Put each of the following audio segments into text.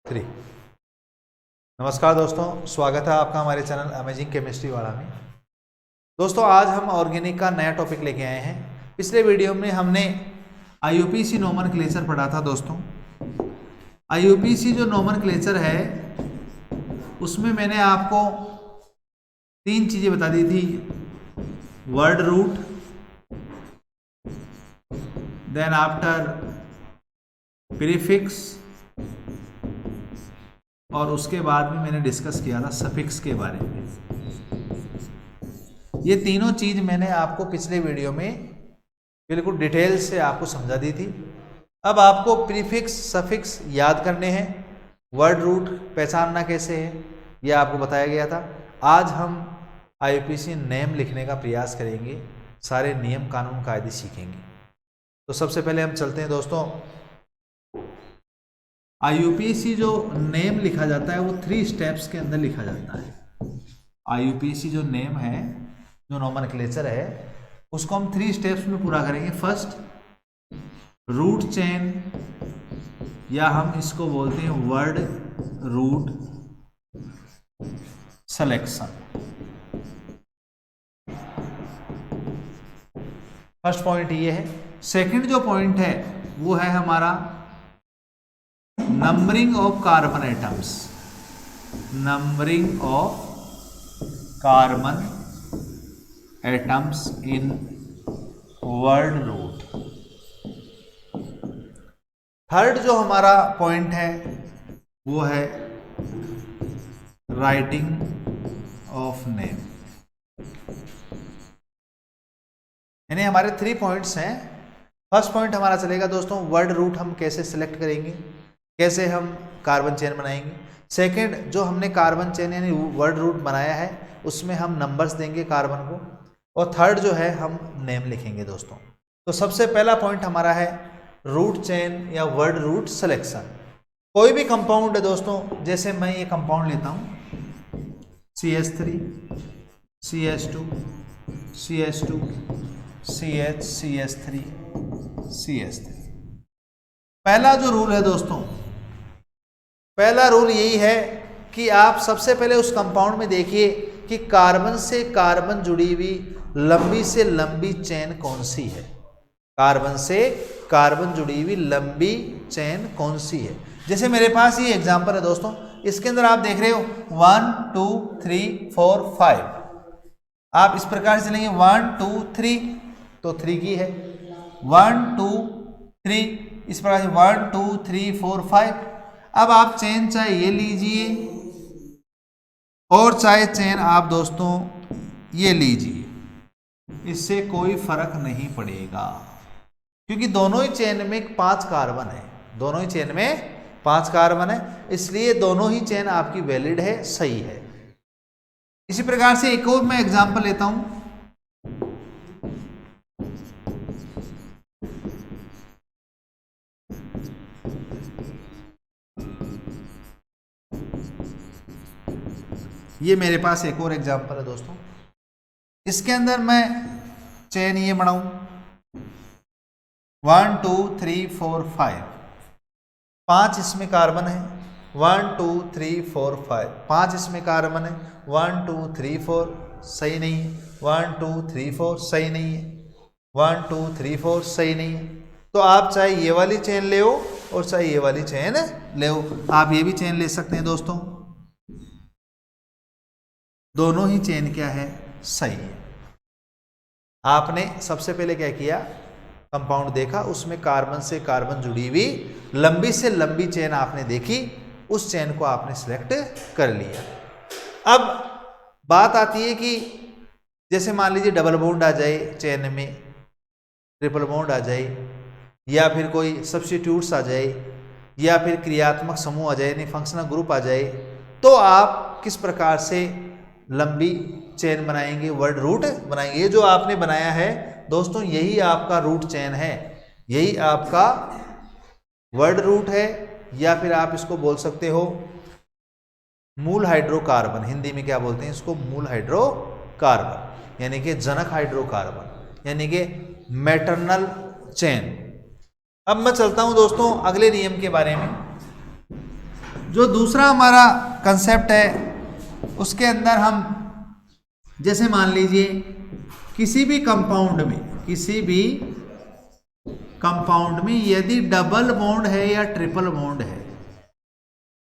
3। नमस्कार दोस्तों, स्वागत है आपका हमारे चैनल अमेजिंग केमिस्ट्री वाला में। दोस्तों आज हम ऑर्गेनिक का नया टॉपिक लेके आए हैं। पिछले वीडियो में हमने आईयूपीएसी नोमेनक्लेचर पढ़ा था। दोस्तों आईयूपीएसी जो नोमेनक्लेचर है उसमें मैंने आपको 3 चीज़ें बता दी थी। Word root, then after prefix, और उसके बाद में मैंने डिस्कस किया था सफिक्स के बारे में। ये तीनों चीज मैंने आपको पिछले वीडियो में बिल्कुल डिटेल से आपको समझा दी थी। अब आपको प्रीफिक्स सफिक्स याद करने हैं, वर्ड रूट पहचानना कैसे है ये आपको बताया गया था। आज हम आईयूपीएसी नेम लिखने का प्रयास करेंगे, सारे नियम कानून कायदे सीखेंगे। तो सबसे पहले हम चलते हैं दोस्तों। आईयूपीएसी जो नेम लिखा जाता है वो 3 स्टेप्स के अंदर लिखा जाता है। आईयूपीएसी जो नेम है, जो नोमेनक्लेचर है, उसको हम 3 स्टेप्स में पूरा करेंगे। फर्स्ट रूट चेन, या हम इसको बोलते हैं word root selection. First point ये है। सेकंड जो पॉइंट है वो है हमारा numbering of carbon atoms. Numbering of carbon atoms in word root. Third जो हमारा पॉइंट है वो है राइटिंग ऑफ नेम। यानी हमारे 3 पॉइंट्स हैं। फर्स्ट पॉइंट हमारा चलेगा दोस्तों, वर्ड रूट हम कैसे सिलेक्ट करेंगे, कैसे हम कार्बन चेन बनाएंगे। सेकंड, जो हमने कार्बन चेन यानी वर्ड रूट बनाया है उसमें हम नंबर्स देंगे कार्बन को। और थर्ड जो है हम नेम लिखेंगे दोस्तों। तो सबसे पहला पॉइंट हमारा है रूट चेन या वर्ड रूट सिलेक्शन। कोई भी कंपाउंड है दोस्तों, जैसे मैं ये कंपाउंड लेता हूँ CH3 CH2 CH2 CH CH3 CH3। पहला जो रूल है दोस्तों, पहला रूल यही है कि आप सबसे पहले उस कंपाउंड में देखिए कि कार्बन से कार्बन जुड़ी हुई लंबी से लंबी चेन कौन सी है। कार्बन से कार्बन जुड़ी हुई लंबी चेन कौन सी है। जैसे मेरे पास ये एग्जांपल है दोस्तों, इसके अंदर आप देख रहे हो 1 2 3 4 5। आप इस प्रकार से चलेंगे 1 2 3 तो 3 की है, 1 2 3 इस प्रकार से 1 2 3 4 5। अब आप चेन चाहे ये लीजिए और चाहे चेन आप दोस्तों ये लीजिए, इससे कोई फर्क नहीं पड़ेगा क्योंकि दोनों ही चेन में 5 कार्बन है। दोनों ही चेन में 5 कार्बन है, इसलिए दोनों ही चेन आपकी वैलिड है, सही है। इसी प्रकार से एक और मैं एग्जांपल लेता हूं। ये मेरे पास एक और एग्जांपल है दोस्तों। इसके अंदर मैं चेन ये बनाऊं 1 2 3 4 5। 5 इसमें कार्बन है, 1 2 3 4 5। 5 इसमें कार्बन है, 1 2 3 4 सही नहीं है, 1 2 3 4 सही नहीं है, 1 2 3 4 सही नहीं है। तो आप चाहे ये वाली चेन ले हो और चाहे ये वाली चेन ले हो, आप ये भी चेन ले सकते हैं दोस्तों। दोनों ही चेन क्या है, सही है। आपने सबसे पहले क्या किया, कंपाउंड देखा, उसमें कार्बन से कार्बन जुड़ी हुई लंबी से लंबी चेन आपने देखी, उस चेन को आपने सिलेक्ट कर लिया। अब बात आती है कि जैसे मान लीजिए डबल बॉन्ड आ जाए चेन में, ट्रिपल बॉन्ड आ जाए, या फिर कोई सब्स्टिट्यूट्स आ जाए, या फिर क्रियात्मक समूह आ जाए यानी फंक्शनल ग्रुप आ जाए, तो आप किस प्रकार से लंबी चेन बनाएंगे, वर्ड रूट बनाएंगे। ये जो आपने बनाया है दोस्तों, यही आपका रूट चेन है, यही आपका वर्ड रूट है, या फिर आप इसको बोल सकते हो मूल हाइड्रोकार्बन। हिंदी में क्या बोलते हैं इसको, मूल हाइड्रोकार्बन, यानी कि जनक हाइड्रोकार्बन, यानी कि मैटरनल चेन। अब मैं चलता हूं दोस्तों अगले नियम के बारे में। जो दूसरा हमारा कंसेप्ट है उसके अंदर हम जैसे मान लीजिए किसी भी कंपाउंड में यदि डबल बॉन्ड है या ट्रिपल बॉन्ड है,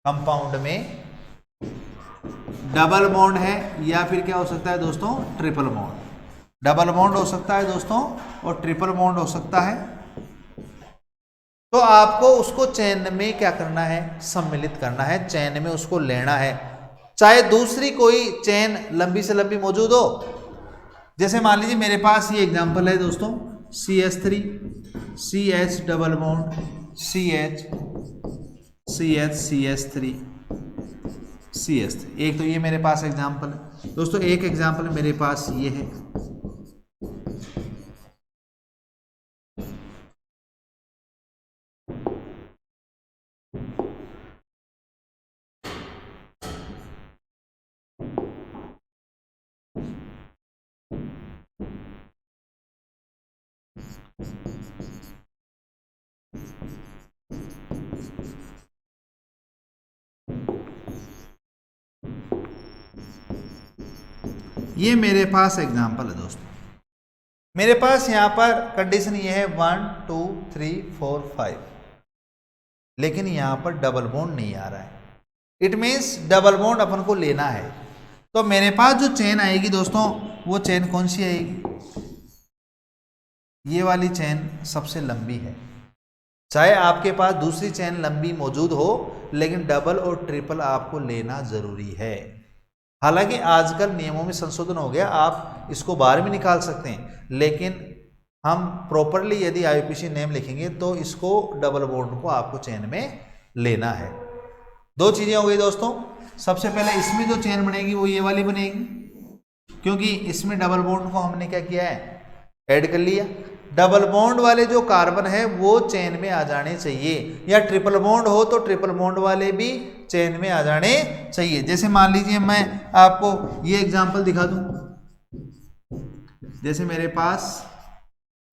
कंपाउंड में डबल बॉन्ड है या फिर क्या हो सकता है दोस्तों, ट्रिपल बॉन्ड। डबल बॉन्ड हो सकता है दोस्तों और ट्रिपल बॉन्ड हो सकता है। तो आपको उसको चेन में क्या करना है, सम्मिलित करना है, चेन में उसको लेना है, चाहे दूसरी कोई चेन लंबी से लंबी मौजूद हो। जैसे मान लीजिए मेरे पास ये एग्जांपल है दोस्तों, CH3 CH double bond CH CH CH3 CH3। एक तो ये मेरे पास एग्जांपल है दोस्तों, एक एग्जांपल मेरे पास ये है। ये मेरे पास एग्जांपल है दोस्तों। मेरे पास यहां पर कंडीशन ये है 1 2 3 4 5, लेकिन यहां पर डबल बॉन्ड नहीं आ रहा है। इट मीन्स डबल बॉन्ड अपन को लेना है। तो मेरे पास जो चेन आएगी दोस्तों, वो चेन कौन सी आएगी, ये वाली चेन सबसे लंबी है। चाहे आपके पास दूसरी चेन लंबी मौजूद हो, लेकिन डबल और ट्रिपल आपको लेना जरूरी है। हालांकि आजकल नियमों में संशोधन हो गया, आप इसको बाहर भी निकाल सकते हैं, लेकिन हम प्रॉपरली यदि IUPAC नेम लिखेंगे तो इसको डबल बॉन्ड को आपको चेन में लेना है। दो चीजें हो गई दोस्तों। सबसे पहले इसमें जो चेन बनेगी वो ये वाली बनेगी, क्योंकि इसमें डबल बॉन्ड को हमने क्या किया है, ऐड कर लिया। डबल बॉन्ड वाले जो कार्बन है वो चेन में आ जाने चाहिए, या ट्रिपल बॉन्ड हो तो ट्रिपल बॉन्ड वाले भी चेन में आ जाने चाहिए। जैसे मान लीजिए मैं आपको ये एग्जांपल दिखा दूं, जैसे मेरे पास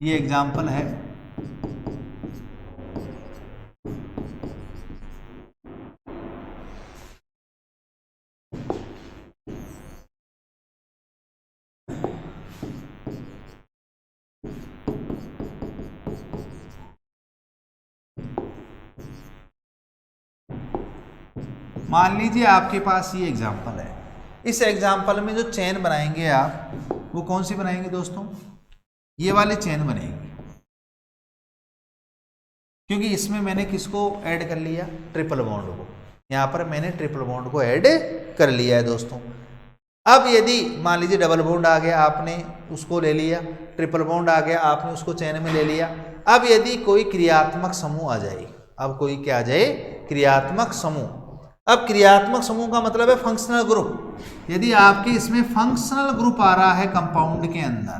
ये एग्जांपल है, मान लीजिए आपके पास ये एग्जांपल है। इस एग्जांपल में जो चेन बनाएंगे आप, वो कौन सी बनाएंगे दोस्तों, ये वाली चेन बनेगी, क्योंकि इसमें मैंने किसको ऐड कर लिया, ट्रिपल बॉन्ड को। यहाँ पर मैंने ट्रिपल बॉन्ड को ऐड कर लिया है दोस्तों। अब यदि मान लीजिए डबल बॉन्ड आ गया, आपने उसको ले लिया, ट्रिपल बॉन्ड आ गया, आपने उसको चेन में ले लिया। अब यदि कोई क्रियात्मक समूह आ जाए, अब कोई क्या आ जाए, क्रियात्मक समूह। अब क्रियात्मक समूह का मतलब है फंक्शनल ग्रुप। यदि आपके इसमें फंक्शनल ग्रुप आ रहा है कंपाउंड के अंदर,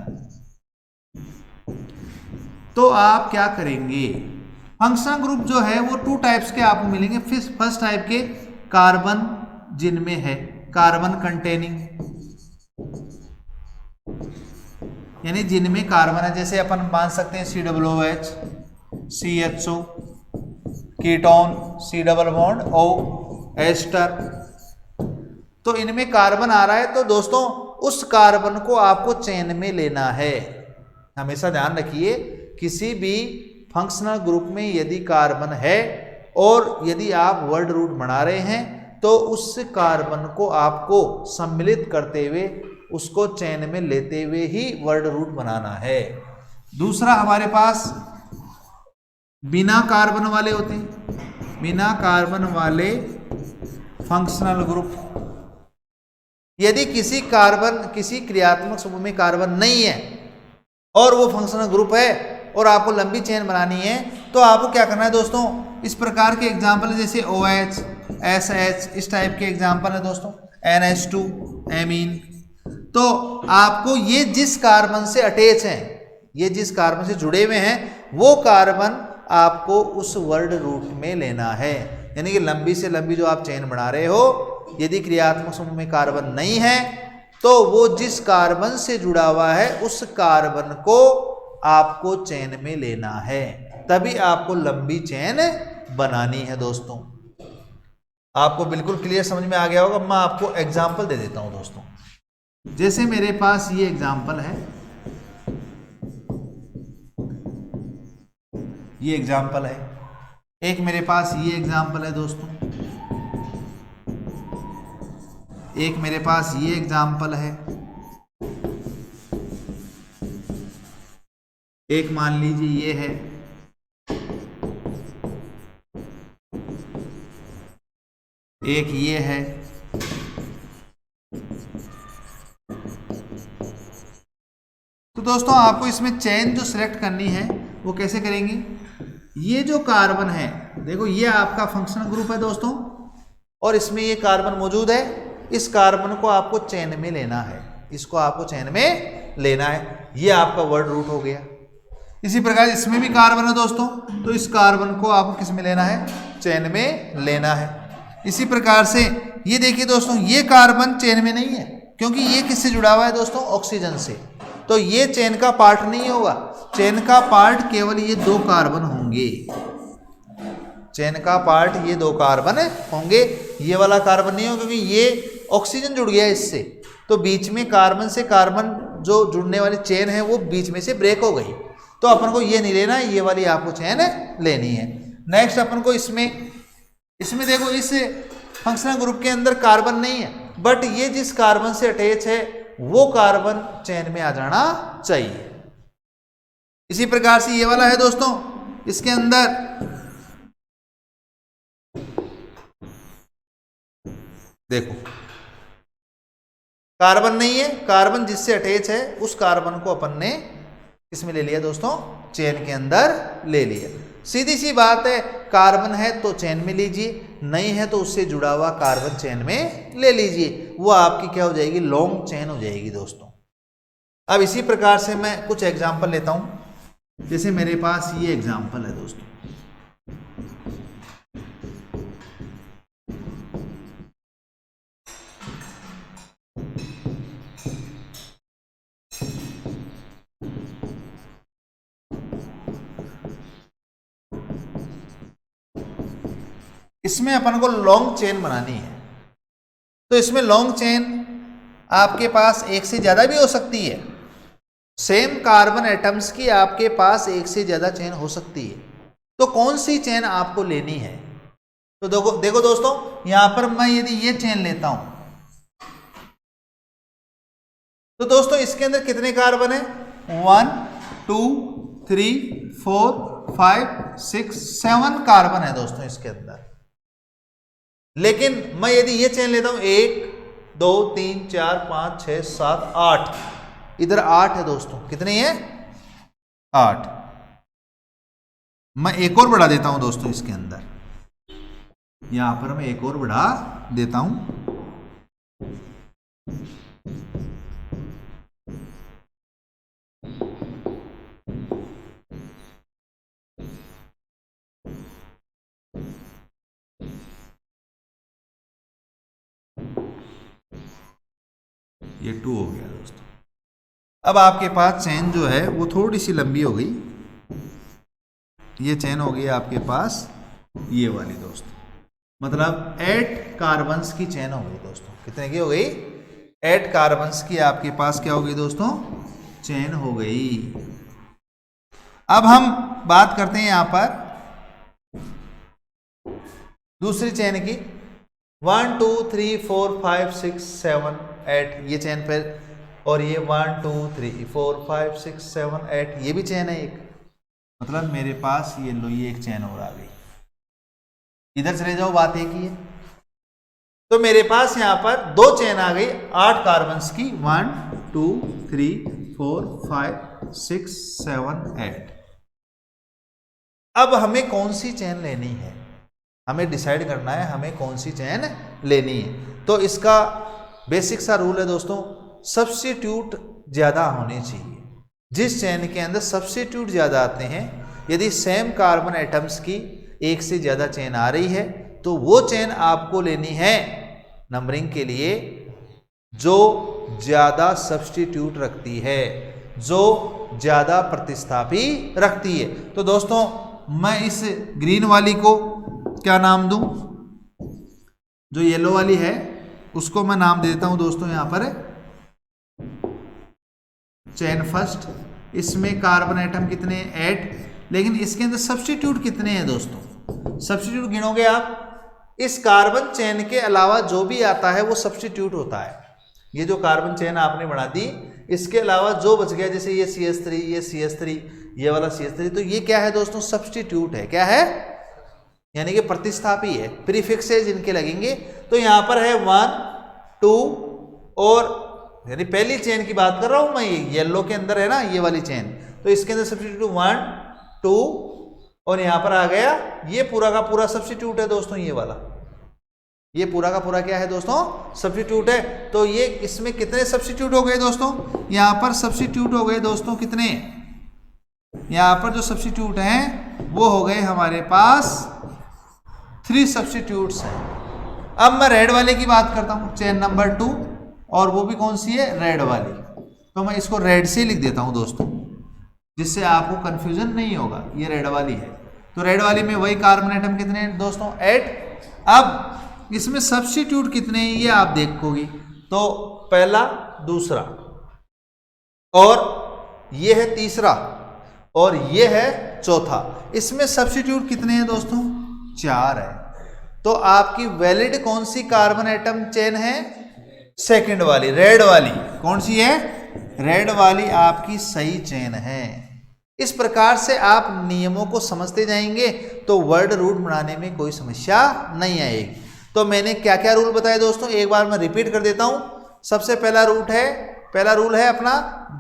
तो आप क्या करेंगे, फंक्शनल ग्रुप जो है वो 2 टाइप्स के आपको मिलेंगे। फर्स्ट टाइप के कार्बन जिनमें है कार्बन कंटेनिंग, यानी जिनमें कार्बन है, जैसे अपन मान सकते हैं COOH, CHO, ketone, C double bond O, ester. तो इनमें कार्बन आ रहा है, तो दोस्तों उस कार्बन को आपको चेन में लेना है। हमेशा ध्यान रखिए, किसी भी फंक्शनल ग्रुप में यदि कार्बन है और यदि आप वर्ड रूट बना रहे हैं, तो उस कार्बन को आपको सम्मिलित करते हुए उसको चेन में लेते हुए ही वर्ड रूट बनाना है। दूसरा हमारे पास बिना कार्बन वाले होते हैं, बिना कार्बन वाले फंक्शनल ग्रुप। यदि किसी क्रियात्मक समूह में कार्बन नहीं है और वो फंक्शनल ग्रुप है और आपको लंबी चेन बनानी है, तो आपको क्या करना है दोस्तों, इस प्रकार के एग्जाम्पल जैसे OH, SH, इस टाइप के एग्जाम्पल है दोस्तों, NH2, एमीन। तो आपको ये जिस कार्बन से अटैच हैं, ये जिस कार्बन से जुड़े हुए हैं, वो कार्बन आपको उस वर्ड रूट में लेना है। यानी कि लंबी से लंबी जो आप चेन बना रहे हो, यदि क्रियात्मक समूह में कार्बन नहीं है, तो वो जिस कार्बन से जुड़ा हुआ है उस कार्बन को आपको चेन में लेना है, तभी आपको लंबी चेन बनानी है दोस्तों। आपको बिल्कुल क्लियर समझ में आ गया होगा। मैं आपको एग्जाम्पल दे देता हूं दोस्तों। जैसे मेरे पास ये एग्जाम्पल है, ये एग्जाम्पल है, एक मेरे पास ये एग्जाम्पल है दोस्तों, एक मेरे पास ये एग्जाम्पल है, एक मान लीजिए ये है, एक ये है, तो दोस्तों आपको इसमें चेन जो सिलेक्ट करनी है वो कैसे करेंगे। ये जो कार्बन है, देखो ये आपका फंक्शनल ग्रुप है दोस्तों, और इसमें ये कार्बन मौजूद है। इस कार्बन को आपको चेन में लेना है, इसको आपको चेन में लेना है। ये आपका वर्ड रूट हो गया। इसी प्रकार इसमें भी कार्बन है दोस्तों, तो इस कार्बन को आपको किस में लेना है, चेन में लेना है। इसी प्रकार से ये देखिए दोस्तों, ये कार्बन चेन में नहीं है, क्योंकि ये किससे जुड़ा हुआ है दोस्तों, ऑक्सीजन से, तो ये चेन का पार्ट नहीं होगा। चेन का पार्ट केवल ये दो कार्बन होंगे, चेन का पार्ट ये दो कार्बन होंगे, ये वाला कार्बन नहीं होगा, क्योंकि ये ऑक्सीजन जुड़ गया इससे, तो बीच में कार्बन से कार्बन जो जुड़ने वाली चेन है वो बीच में से ब्रेक हो गई, तो अपन को ये नहीं लेना है, ये वाली आपको चेन लेनी है। नेक्स्ट अपन को इसमें देखो, इस फंक्शनल ग्रुप के अंदर कार्बन नहीं है, बट ये जिस कार्बन से अटैच है वो कार्बन चेन में आ जाना चाहिए। इसी प्रकार से ये वाला है दोस्तों, इसके अंदर देखो कार्बन नहीं है, कार्बन जिससे अटैच है उस कार्बन को अपन ने इसमें ले लिया दोस्तों, चेन के अंदर ले लिया। सीधी सी बात है, कार्बन है तो चेन में लीजिए, नहीं है तो उससे जुड़ा हुआ कार्बन चेन में ले लीजिए, वो आपकी क्या हो जाएगी, लॉन्ग चेन हो जाएगी दोस्तों। अब इसी प्रकार से मैं कुछ एग्जांपल लेता हूं। जैसे मेरे पास ये एग्जांपल है दोस्तों, इसमें अपन को लॉन्ग चेन बनानी है, तो इसमें लॉन्ग चेन आपके पास एक से ज्यादा भी हो सकती है। सेम कार्बन एटम्स की आपके पास एक से ज्यादा चेन हो सकती है, तो कौन सी चेन आपको लेनी है। तो देखो दोस्तों, यहां पर मैं यदि ये चेन लेता हूं, तो दोस्तों इसके अंदर कितने कार्बन है, 1 2 3 4 5 6 7 कार्बन है दोस्तों इसके अंदर। लेकिन मैं यदि ये चेन लेता हूं, 1 2 3 4 5 6 7 8, इधर 8 है दोस्तों, कितने हैं, 8। मैं एक और बढ़ा देता हूं दोस्तों इसके अंदर, यहां पर मैं एक और बढ़ा देता हूं, ये 2 हो गया दोस्तों। अब आपके पास चेन जो है वो थोड़ी सी लंबी हो गई, ये चेन हो गई आपके पास ये वाली दोस्तों, मतलब 8 कार्बन्स की चेन हो गई दोस्तों। कितने की हो गई, 8 कार्बन्स की आपके पास क्या हो गई दोस्तों, चेन हो गई। अब हम बात करते हैं यहां पर दूसरी चेन की, 1 2 3 4 5 6 7 8, ये चेन पर, और ये 1 2 3 4 5 6 7 8, ये भी चेन है एक, मतलब मेरे पास ये लो, ये एक चेन और आ गई। इधर चले जाओ, बात एक ही है, तो मेरे पास यहां पर 2 चेन आ गई 8 कार्बन्स की, 1 2 3 4 5 6 7 8। अब हमें कौन सी चेन लेनी है, हमें डिसाइड करना है हमें कौन सी चेन लेनी है। तो इसका बेसिक सा रूल है दोस्तों, सब्स्टिट्यूट ज्यादा होने चाहिए। जिस चेन के अंदर सब्स्टिट्यूट ज्यादा आते हैं, यदि सेम कार्बन एटम्स की एक से ज्यादा चेन आ रही है, तो वो चेन आपको लेनी है नंबरिंग के लिए जो ज्यादा सब्स्टिट्यूट रखती है, जो ज्यादा प्रतिस्थापी रखती है। तो दोस्तों मैं इस ग्रीन वाली को क्या नाम दूं, जो येलो वाली है उसको मैं नाम देता हूं दोस्तों यहाँ पर चेन फर्स्ट। इसमें कार्बन एटम कितने हैं 8, लेकिन इसके अंदर सब्स्टिट्यूट कितने हैं दोस्तों? सब्स्टिट्यूट गिनोगे आप, इस कार्बन चेन के अलावा जो भी आता है वो सब्स्टिट्यूट होता है। ये जो कार्बन चेन आपने बना दी, इसके अलावा जो बच गया, जैसे ये CH3, ये CH3, ये वाला CH3, तो ये क्या है दोस्तों? सब्स्टिट्यूट है। क्या है? यानी कि प्रतिस्थापी है, प्रीफिक्सेज इनके लगेंगे। तो यहाँ पर है 1 2 और यानी पहली चेन की बात कर रहा हूं मैं, ये येलो के अंदर है ना ये वाली चेन, तो इसके अंदर सब्स्टिट्यूट 1 2 और यहाँ पर आ गया ये पूरा का पूरा सब्स्टिट्यूट है दोस्तों। ये वाला, ये पूरा का पूरा क्या है दोस्तों? सब्स्टिट्यूट है। तो ये इसमें कितने सब्स्टिट्यूट हो गए दोस्तों? यहाँ पर सब्स्टिट्यूट हो गए दोस्तों कितने? यहाँ पर जो सब्स्टिट्यूट हैं वो हो गए हमारे पास 3 सब्स्टिट्यूट्स हैं। अब मैं रेड वाले की बात करता हूँ, चेन नंबर 2, और वो भी कौन सी है? रेड वाली। तो मैं इसको रेड से लिख देता हूँ दोस्तों, जिससे आपको कंफ्यूजन नहीं होगा। ये रेड वाली है, तो रेड वाली में वही कार्बन एटम कितने हैं दोस्तों? 8। अब इसमें सब्स्टिट्यूट कितने हैं ये आप देखोगे, तो पहला, दूसरा, और ये है तीसरा, और ये है चौथा। इसमें सब्स्टिट्यूट कितने हैं दोस्तों? 4 है। तो आपकी वैलिड कौन सी कार्बन एटम चेन है? सेकंड वाली, रेड वाली। कौन सी है? रेड वाली आपकी सही चेन है। इस प्रकार से आप नियमों को समझते जाएंगे तो वर्ड रूट बनाने में कोई समस्या नहीं आएगी। तो मैंने क्या क्या रूल बताए दोस्तों, एक बार मैं रिपीट कर देता हूं। सबसे पहला रूल है अपना,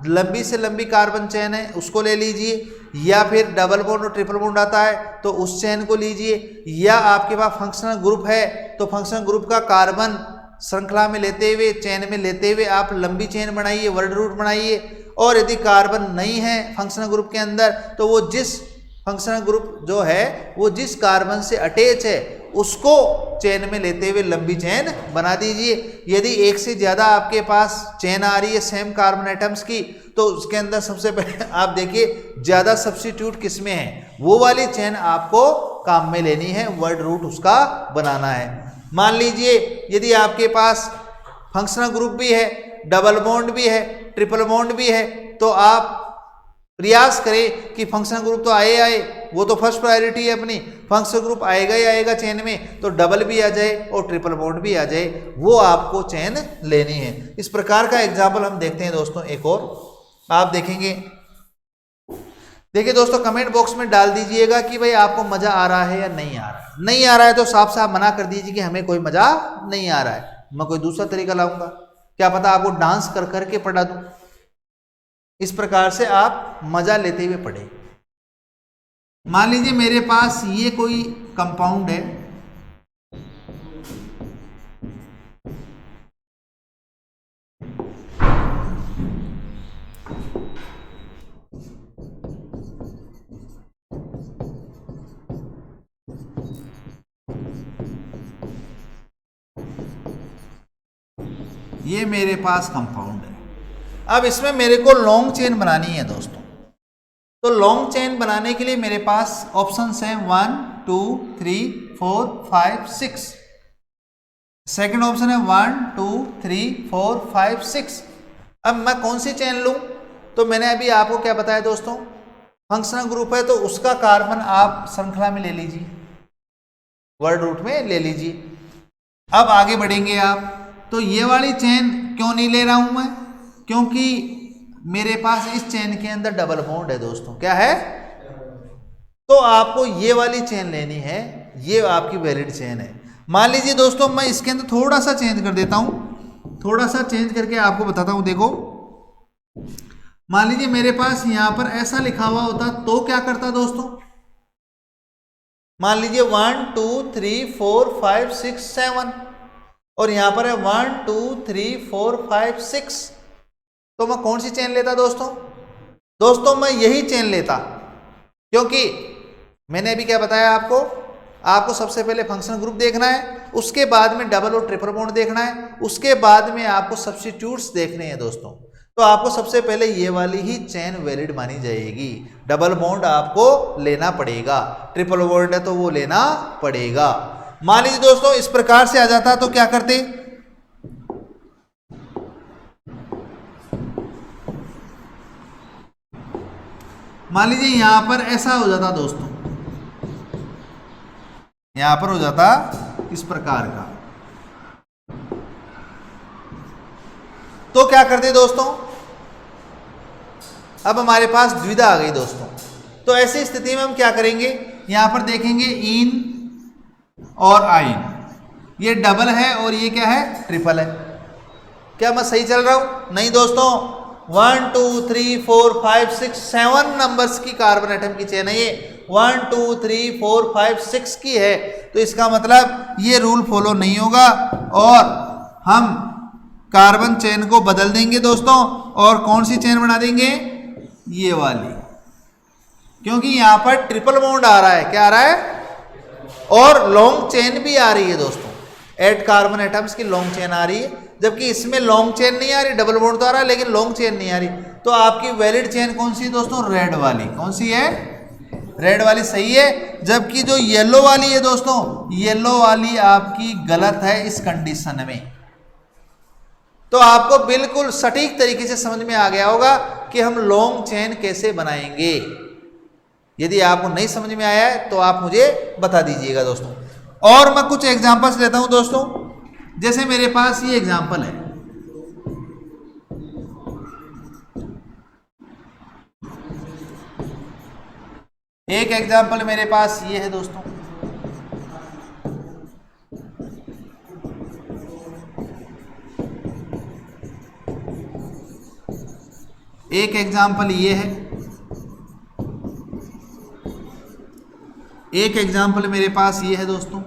लंबी से लंबी कार्बन चेन है उसको ले लीजिए, या फिर डबल बॉन्ड और ट्रिपल बॉन्ड आता है तो उस चेन को लीजिए, या आपके पास फंक्शनल ग्रुप है तो फंक्शनल ग्रुप का कार्बन श्रृंखला में लेते हुए, चेन में लेते हुए आप लंबी चेन बनाइए, वर्ड रूट बनाइए। और यदि कार्बन नहीं है फंक्शनल ग्रुप के अंदर तो वो जिस फंक्शनल ग्रुप जो है वो जिस कार्बन से अटैच है उसको चेन में लेते हुए लंबी चेन बना दीजिए। यदि एक से ज़्यादा आपके पास चेन आ रही है सेम कार्बन एटम्स की, तो उसके अंदर सबसे पहले आप देखिए ज़्यादा सब्स्टिट्यूट किस में है, वो वाली चेन आपको काम में लेनी है, वर्ड रूट उसका बनाना है। मान लीजिए यदि आपके पास फंक्शनल ग्रुप भी है, डबल बॉन्ड भी है, ट्रिपल बॉन्ड भी है, तो आप प्रयास करें कि फंक्शनल ग्रुप तो आए, वो तो फर्स्ट प्रायोरिटी है अपनी, फंक्शनल ग्रुप आएगा ही आएगा चेन में, तो डबल भी आ जाए और ट्रिपल बॉन्ड भी आ जाए, वो आपको चेन लेनी है। इस प्रकार का एग्जाम्पल हम देखते हैं दोस्तों, एक और आप देखेंगे। देखिए दोस्तों, कमेंट बॉक्स में डाल दीजिएगा कि भाई आपको मजा आ रहा है या नहीं आ रहा है। नहीं आ रहा है तो साफ साफ मना कर दीजिए कि हमें कोई मजा नहीं आ रहा है, मैं कोई दूसरा तरीका लाऊंगा, क्या पता आपको डांस कर करके पढ़ा दूं। इस प्रकार से आप मजा लेते हुए पढ़े। मान लीजिए मेरे पास ये कोई कंपाउंड है, ये मेरे पास कंपाउंड है। अब इसमें मेरे को लॉन्ग चेन बनानी है दोस्तों। तो लॉन्ग चेन बनाने के लिए मेरे पास ऑप्शंस हैं 1 2 3 4 5 6। सेकंड ऑप्शन है 1 2 3 4 5 6। अब मैं कौन सी चेन लूं? तो मैंने अभी आपको क्या बताया दोस्तों, फंक्शनल ग्रुप है तो उसका कार्बन आप श्रृंखला में ले लीजिए, वर्ड रूट में ले लीजिए। अब आगे बढ़ेंगे आप, तो ये वाली चेन क्यों नहीं ले रहा हूं मैं? क्योंकि मेरे पास इस चेन के अंदर डबल बॉन्ड है दोस्तों। क्या है? तो आपको ये वाली चेन लेनी है, ये आपकी वैलिड चेन है। मान लीजिए दोस्तों मैं इसके अंदर थोड़ा सा चेंज कर देता हूं, थोड़ा सा चेंज करके आपको बताता हूं। देखो, मान लीजिए मेरे पास यहां पर ऐसा लिखा हुआ होता तो क्या करता दोस्तों? मान लीजिए 1 2 3 4 5 6 7 और यहां पर है 1 2 3 4 5 6, तो मैं कौन सी चेन लेता दोस्तों? दोस्तों मैं यही चेन लेता, क्योंकि मैंने अभी क्या बताया आपको सबसे पहले फंक्शनल ग्रुप देखना है, उसके बाद में डबल और ट्रिपल बॉन्ड देखना है, उसके बाद में आपको सब्स्टिट्यूट्स देखने हैं दोस्तों। तो आपको सबसे पहले ये वाली ही चेन वैलिड मानी जाएगी। डबल बॉन्ड आपको लेना पड़ेगा, ट्रिपल बॉन्ड है तो वो लेना पड़ेगा। मान लीजिए दोस्तों इस प्रकार से आ जाता तो क्या करते, मान लीजिए यहां पर ऐसा हो जाता दोस्तों, यहां पर हो जाता इस प्रकार का, तो क्या करते दोस्तों, अब हमारे पास द्विधा आ गई दोस्तों। तो ऐसी स्थिति में हम क्या करेंगे, यहां पर देखेंगे इन और आइन, ये डबल है और ये क्या है, ट्रिपल है। क्या मैं सही चल रहा हूं? नहीं दोस्तों, 1 2 3 4 5 6 7 नंबर्स की कार्बन एटम की चेन है ये, 1 2 3 4 5 6 की है। तो इसका मतलब ये रूल फॉलो नहीं होगा और हम कार्बन चेन को बदल देंगे दोस्तों, और कौन सी चेन बना देंगे, ये वाली, क्योंकि यहां पर ट्रिपल बॉन्ड आ रहा है, क्या आ रहा है, और लॉन्ग चेन भी आ रही है दोस्तों, 8 कार्बन एटम्स की लॉन्ग चेन आ रही है, जबकि इसमें लॉन्ग चेन नहीं आ रही, डबल बॉन्ड तो आ रहा है लेकिन लॉन्ग चेन नहीं आ रही। तो आपकी वैलिड चेन कौन सी है दोस्तों, रेड वाली। कौन सी है, रेड वाली सही है, जबकि जो येलो वाली है दोस्तों, येलो वाली आपकी गलत है इस कंडीशन में। तो आपको बिल्कुल सटीक तरीके से समझ में आ गया होगा कि हम लॉन्ग चेन कैसे बनाएंगे। यदि आपको नहीं समझ में आया है तो आप मुझे बता दीजिएगा दोस्तों। और मैं कुछ एग्जांपल्स लेता हूं दोस्तों, जैसे मेरे पास ये एग्जांपल है, एक एग्जांपल मेरे पास ये है दोस्तों, एक एग्जांपल ये है, एक एग्जांपल मेरे पास ये है दोस्तों,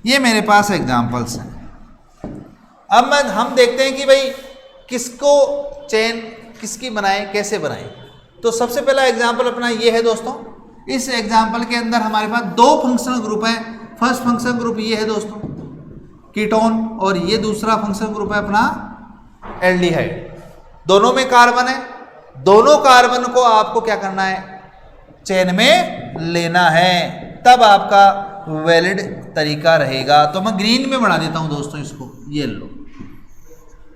ये मेरे पास एग्जांपल्स हैं। अब हम देखते हैं कि भाई किसको चेन किसकी बनाएं, कैसे बनाएं। तो सबसे पहला एग्जांपल अपना ये है दोस्तों, इस एग्जांपल के अंदर हमारे पास 2 फंक्शनल ग्रुप है। फर्स्ट फंक्शनल ग्रुप ये है दोस्तों कीटोन, और ये दूसरा फंक्शनल ग्रुप है अपना एल्डिहाइड। दोनों में कार्बन है, दोनों कार्बन को आपको क्या करना है, चेन में लेना है, तब आपका वैलिड तरीका रहेगा। तो मैं ग्रीन में बना देता हूं दोस्तों इसको, ये लो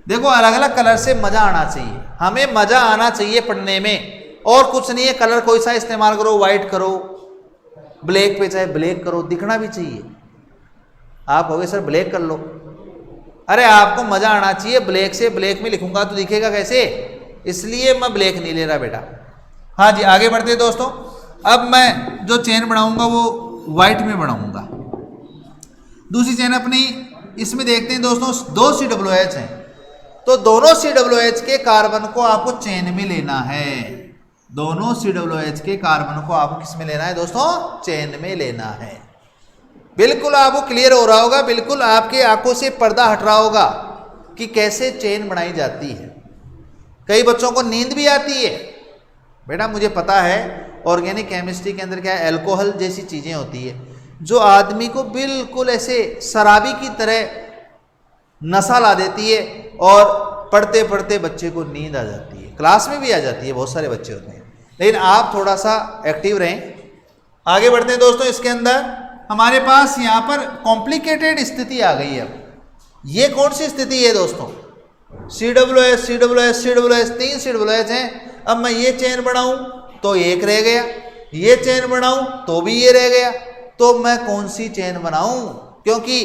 देखो, अलग अलग कलर से मजा आना चाहिए, हमें मजा आना चाहिए पढ़ने में, और कुछ नहीं है। कलर कोई सा इस्तेमाल करो, व्हाइट करो, ब्लैक पे चाहे ब्लैक करो, दिखना भी चाहिए। आप कहोगे सर ब्लैक कर लो, अरे आपको मजा आना चाहिए। ब्लैक से ब्लैक में लिखूंगा तो दिखेगा कैसे, इसलिए मैं ब्लैक नहीं ले रहा बेटा। हाँ जी, आगे बढ़ते हैं दोस्तों। अब मैं जो चेन बनाऊंगा वो व्हाइट में बनाऊंगा। दूसरी चेन अपनी इसमें देखते हैं दोस्तों, 2 COOH हैं, तो दोनों COOH के कार्बन को आपको चेन में लेना है। दोनों COOH के कार्बन को आपको किस में लेना है दोस्तों, चेन में लेना है। बिल्कुल आपको क्लियर हो रहा होगा, बिल्कुल आपके आंखों से पर्दा हट रहा होगा कि कैसे चेन बनाई जाती है। कई बच्चों को नींद भी आती है बेटा, मुझे पता है। ऑर्गेनिक केमिस्ट्री के अंदर क्या है, अल्कोहल जैसी चीजें होती है जो आदमी को बिल्कुल ऐसे शराबी की तरह नशा ला देती है, और पढ़ते पढ़ते बच्चे को नींद आ जाती है, क्लास में भी आ जाती है, बहुत सारे बच्चे होते हैं। लेकिन आप थोड़ा सा एक्टिव रहें। आगे बढ़ते हैं दोस्तों। इसके अंदर हमारे पास यहाँ पर कॉम्प्लिकेटेड स्थिति आ गई है। ये कौन सी स्थिति है दोस्तों, COOH COOH COOH, 3 COOH हैं। अब मैं ये चेन बनाऊं तो एक रह गया, ये चेन बनाऊं तो भी ये रह गया, तो मैं कौन सी चेन बनाऊं, क्योंकि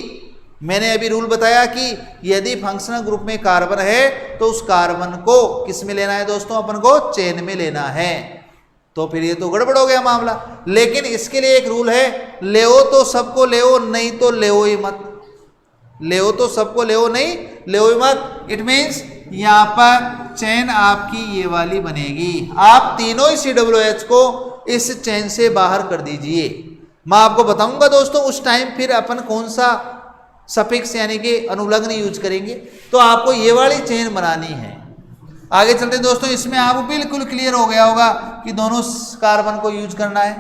मैंने अभी रूल बताया कि यदि फंक्शनल ग्रुप में कार्बन है तो उस कार्बन को किस में लेना है दोस्तों, अपन को चेन में लेना है। तो फिर ये तो गड़बड़ हो गया मामला। लेकिन इसके लिए एक रूल है, लेओ तो सबको लेओ, नहीं तो लेओ ही मत। लेओ तो सबको लेओ, नहीं लेओ ही मत। इट मीन्स यहाँ पर चेन आपकी ये वाली बनेगी। आप तीनों ही COOH को इस चेन से बाहर कर दीजिए। मैं आपको बताऊंगा दोस्तों उस टाइम फिर अपन कौन सा सफिक्स यानी कि अनुलग्न यूज करेंगे। तो आपको ये वाली चेन बनानी है। आगे चलते दोस्तों, इसमें आपको बिल्कुल क्लियर हो गया होगा कि दोनों कार्बन को यूज करना है,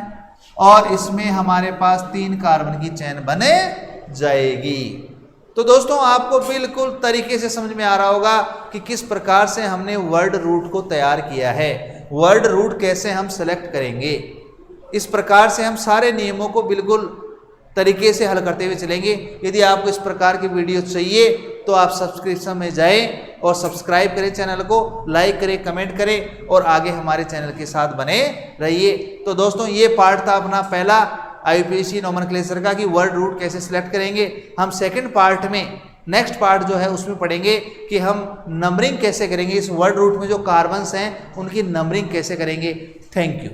और इसमें हमारे पास 3 कार्बन की चेन बने जाएगी। तो दोस्तों आपको बिल्कुल तरीके से समझ में आ रहा होगा कि किस प्रकार से हमने वर्ड रूट को तैयार किया है, वर्ड रूट कैसे हम सेलेक्ट करेंगे। इस प्रकार से हम सारे नियमों को बिल्कुल तरीके से हल करते हुए चलेंगे। यदि आपको इस प्रकार की वीडियो चाहिए तो आप सब्सक्रिप्शन में जाएं और सब्सक्राइब करें, चैनल को लाइक करें, कमेंट करें और आगे हमारे चैनल के साथ बने रहिए। तो दोस्तों ये पार्ट था अपना पहला IUPAC नोमेनक्लेचर का कि वर्ड रूट कैसे सिलेक्ट करेंगे। हम सेकंड पार्ट में, नेक्स्ट पार्ट जो है उसमें पढ़ेंगे कि हम नंबरिंग कैसे करेंगे, इस वर्ड रूट में जो कार्बन्स हैं उनकी नंबरिंग कैसे करेंगे। Thank you.